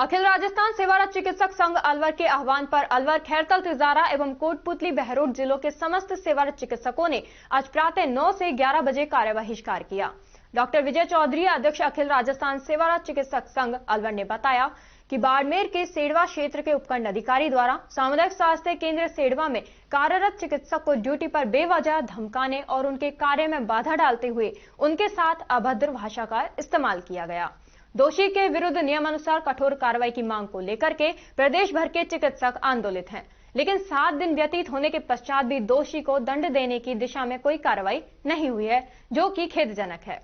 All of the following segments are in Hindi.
अखिल राजस्थान सेवारत चिकित्सक संघ अलवर के आह्वान पर अलवर, खैरतल, तिजारा एवं कोटपुतली, बहरोड जिलों के समस्त सेवारत चिकित्सकों ने आज प्रातः 9 से 11 बजे कार्य बहिष्कार किया। डॉक्टर विजय चौधरी, अध्यक्ष अखिल राजस्थान सेवारत चिकित्सक संघ अलवर ने बताया कि बाड़मेर के सेड़वा क्षेत्र के उपखंड अधिकारी द्वारा सामुदायिक स्वास्थ्य केंद्र सेड़वा में कार्यरत चिकित्सक को ड्यूटी पर बेवजह धमकाने और उनके कार्य में बाधा डालते हुए उनके साथ अभद्र भाषा का इस्तेमाल किया गया। दोषी के विरुद्ध नियमानुसार कठोर कार्रवाई की मांग को लेकर के प्रदेश भर के चिकित्सक आंदोलित हैं, लेकिन 7 दिन व्यतीत होने के पश्चात भी दोषी को दंड देने की दिशा में कोई कार्रवाई नहीं हुई है, जो कि खेदजनक है।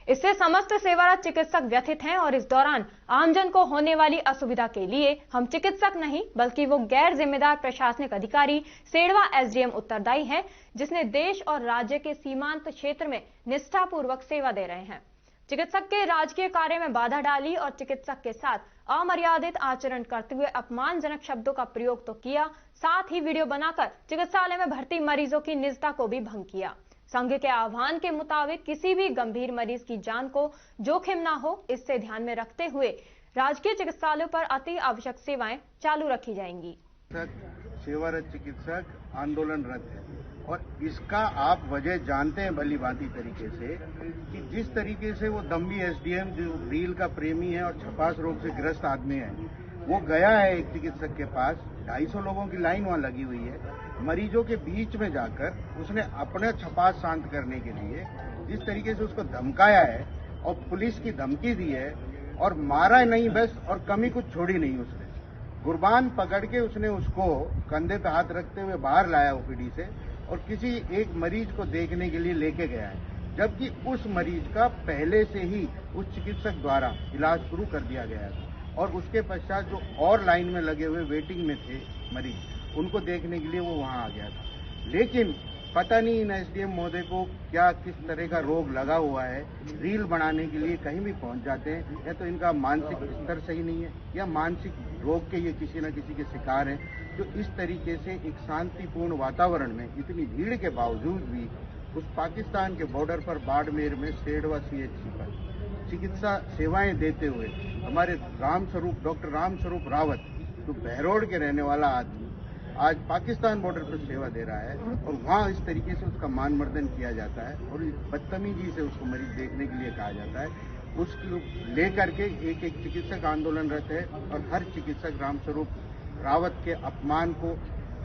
इससे समस्त सेवारत चिकित्सक व्यथित हैं और इस दौरान आमजन को होने वाली असुविधा के लिए हम चिकित्सक नहीं बल्कि वो गैर जिम्मेदार प्रशासनिक अधिकारी सेड़वा एसडीएम उत्तरदायी हैं, जिसने देश और राज्य के सीमांत क्षेत्र में निष्ठापूर्वक सेवा दे रहे हैं। चिकित्सक के राजकीय कार्य में बाधा डाली और चिकित्सक के साथ अमर्यादित आचरण करते हुए अपमानजनक शब्दों का प्रयोग तो किया, साथ ही वीडियो बनाकर चिकित्सालय में भर्ती मरीजों की निजता को भी भंग किया। संघ के आह्वान के मुताबिक किसी भी गंभीर मरीज की जान को जोखिम न हो, इससे ध्यान में रखते हुए राजकीय चिकित्सालयों पर अति आवश्यक सेवाएं चालू रखी जाएंगी। सेवारत चिकित्सक आंदोलनरत है और इसका आप वजह जानते हैं भली भांति तरीके से कि जिस तरीके से वो दम्भी एसडीएम जो रील का प्रेमी है और छपास रोग से ग्रस्त आदमी है, वो गया है एक चिकित्सक के पास, 250 लोगों की लाइन वहां लगी हुई है, मरीजों के बीच में जाकर उसने अपने छपास शांत करने के लिए जिस तरीके से उसको धमकाया है और पुलिस की धमकी दी है और मारा नहीं बस और कमी कुछ छोड़ी नहीं। उसने गुरबान पकड़ के उसने उसको कंधे पे हाथ रखते हुए बाहर लाया ओपीडी से और किसी एक मरीज को देखने के लिए लेके गया है, जबकि उस मरीज का पहले से ही उस चिकित्सक द्वारा इलाज शुरू कर दिया गया था और उसके पश्चात जो और लाइन में लगे हुए वेटिंग में थे मरीज, उनको देखने के लिए वो वहां आ गया था। लेकिन पता नहीं इन एसडीएम महोदय को क्या किस तरह का रोग लगा हुआ है, रील बनाने के लिए कहीं भी पहुंच जाते हैं, या तो इनका मानसिक स्तर सही नहीं है या मानसिक रोग के ये किसी न किसी के शिकार हैं, जो इस तरीके से एक शांतिपूर्ण वातावरण में इतनी भीड़ के बावजूद भी उस पाकिस्तान के बॉर्डर पर बाड़मेर में सेड़वा सीएचसी पर चिकित्सा सेवाएं देते हुए हमारे डॉक्टर रामस्वरूप रावत, जो बहरोड के रहने वाला आदमी आज पाकिस्तान बॉर्डर पर सेवा दे रहा है और वहां इस तरीके से उसका मान मर्दन किया जाता है और बदतमीजी से उसको मरीज देखने के लिए कहा जाता है, उसको लेकर के एक चिकित्सक आंदोलनरत है और हर चिकित्सक रामस्वरूप रावत के अपमान को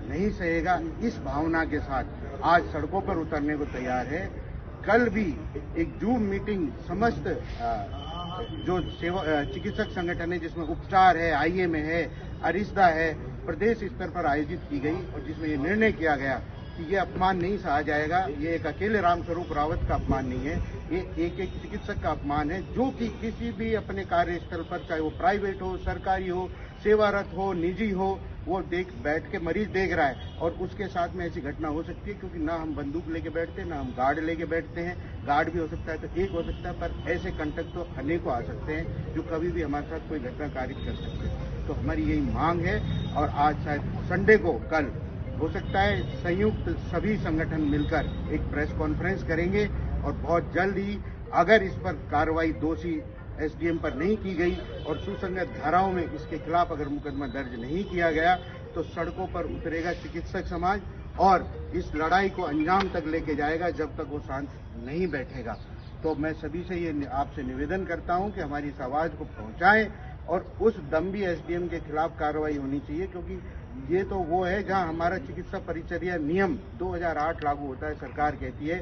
नहीं सहेगा। इस भावना के साथ आज सड़कों पर उतरने को तैयार है। कल भी एक जूम मीटिंग समस्त जो चिकित्सक संगठन है, जिसमें उपचार है, आईएम है, अरिस्दा है, प्रदेश स्तर पर आयोजित की गई और जिसमें ये निर्णय किया गया कि ये अपमान नहीं सहा जाएगा। ये एक अकेले रामस्वरूप रावत का अपमान नहीं है, ये एक चिकित्सक का अपमान है, जो कि किसी भी अपने कार्यस्थल पर, चाहे वो प्राइवेट हो, सरकारी हो, सेवारत हो, निजी हो, वो बैठ के मरीज देख रहा है और उसके साथ में ऐसी घटना हो सकती है, क्योंकि ना हम बंदूक लेके बैठते हैं, ना हम गार्ड लेके बैठते हैं। गार्ड भी हो सकता है तो एक हो सकता है, पर ऐसे कंटक तो अनेकों आ सकते हैं जो कभी भी हमारे साथ कोई घटना कारित कर सकते हैं। तो हमारी यही मांग है और आज शायद संडे को, कल हो सकता है संयुक्त सभी संगठन मिलकर एक प्रेस कॉन्फ्रेंस करेंगे और बहुत जल्द ही अगर इस पर कार्रवाई दोषी एसडीएम पर नहीं की गई और सुसंगत धाराओं में इसके खिलाफ अगर मुकदमा दर्ज नहीं किया गया तो सड़कों पर उतरेगा चिकित्सक समाज और इस लड़ाई को अंजाम तक लेके जाएगा जब तक वो शांत नहीं बैठेगा। तो मैं सभी से ये आपसे निवेदन करता हूं कि हमारी इस आवाज को पहुंचाएं और उस दम्भी एसडीएम के खिलाफ कार्रवाई होनी चाहिए, क्योंकि ये तो वो है जहां हमारा चिकित्सा परिचर्या नियम 2008 लागू होता है। सरकार कहती है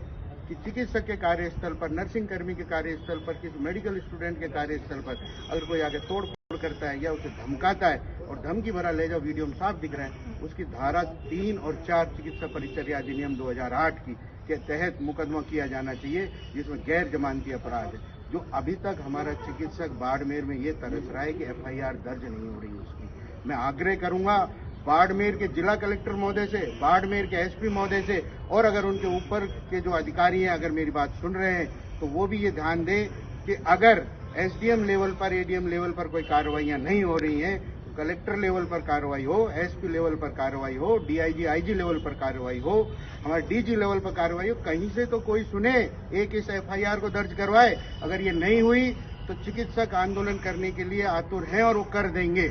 कि चिकित्सक के कार्यस्थल पर, नर्सिंग कर्मी के कार्यस्थल पर, किसी मेडिकल स्टूडेंट के कार्यस्थल पर अगर कोई आगे तोड़ करता है या उसे धमकाता है, और धमकी भरा ले जाओ वीडियो में साफ दिख रहा है, उसकी धारा 3 और 4 चिकित्सा परिचर्या अधिनियम 2008 के तहत मुकदमा किया जाना चाहिए, जिसमें गैर जमानती अपराध है। जो अभी तक हमारा चिकित्सक बाड़मेर में ये तरस रहा है कि एफआईआर दर्ज नहीं हो रही उसकी। मैं आग्रह करूंगा बाड़मेर के जिला कलेक्टर महोदय से, बाड़मेर के एसपी महोदय से, और अगर उनके ऊपर के जो अधिकारी हैं अगर मेरी बात सुन रहे हैं तो वो भी ये ध्यान दें कि अगर एसडीएम लेवल पर, एडीएम लेवल पर कोई कार्रवाइयां नहीं हो रही हैं, कलेक्टर लेवल पर कार्रवाई हो, एसपी लेवल पर कार्रवाई हो, डीआईजी आईजी लेवल पर कार्रवाई हो, हमारे डीजी लेवल पर कार्रवाई हो। कहीं से तो कोई सुने, एक इस एफआईआर को दर्ज करवाए। अगर ये नहीं हुई तो चिकित्सक आंदोलन करने के लिए आतुर हैं और वो कर देंगे।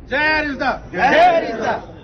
जय रिश्ता। जय रिश्ता।